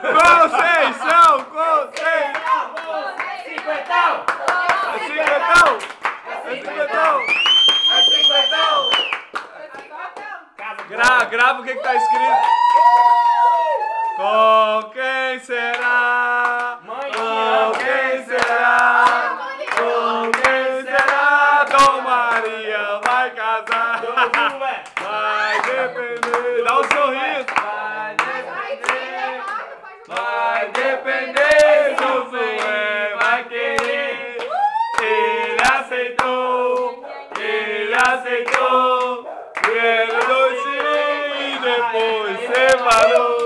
Conceição! Cinquentão! Grava o que tá escrito. Com quem será? Com quem será? Com quem será? Dom Maria vai casar. Vai depender. Dá um sorriso. Vai depender. Josué vai querer. Ele aceitou. Quero doce e depois separou.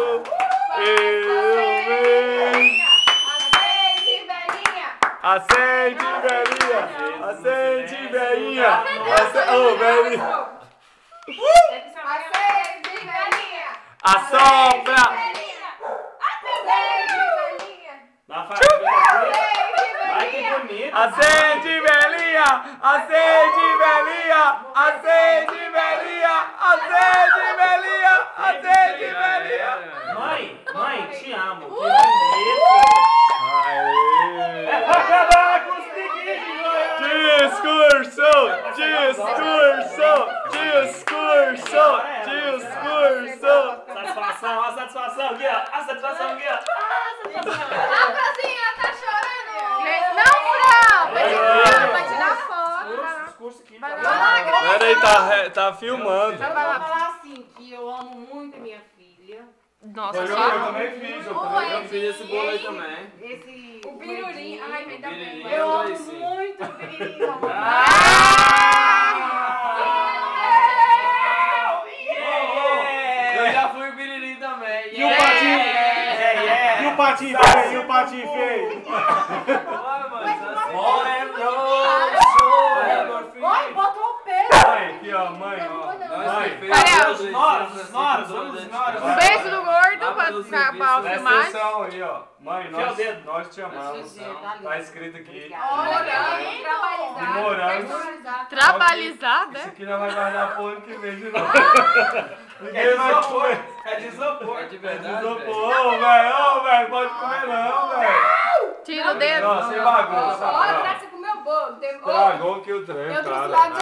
Acende, velhinha! Acende, velhinha! Ô, velhinha! Acende, velhinha! Assopra! Acende, velhinha! Ai, que bonito! Acende, velhinha! Acende, velhinha! Acende, velhinha! Acende, velhinha! Acende, velhinha! Mãe, te amo! Que bonito! É pra acabar com os preguiços, Satisfação, a satisfação aqui, ó! A satisfação aqui, ó! A Franzinha tá chorando! Não, Fran! Vai tirar foto! Vai lá, Peraí, tá filmando. Eu vou falar assim, que eu amo muito a minha filha. Nossa, Eu também fiz, eu fiz esse bolo aí também. o pirulinho. Ai, me dá bem. Eu amo muito o pirulinho. Eu já fui o Biririm também. E o patinho? E o patinho feio? E o patinho feio? Oi, botou o peso. Mãe, aqui ó, mãe, ó. um beijo do gordo pra Presta filmar. atenção aí, ó. Mãe, nós te amamos. Tá escrito aqui. De morango. Trabalhizada? Isso aqui não vai guardar pro ano que vem de novo. Ninguém vai comer. É de isopor. É de isopor. Ô, velho, pode comer não, velho. Tira o dedo. Não, sem bagunça. Ó, você comeu bolo. Estragou que o trem, cara.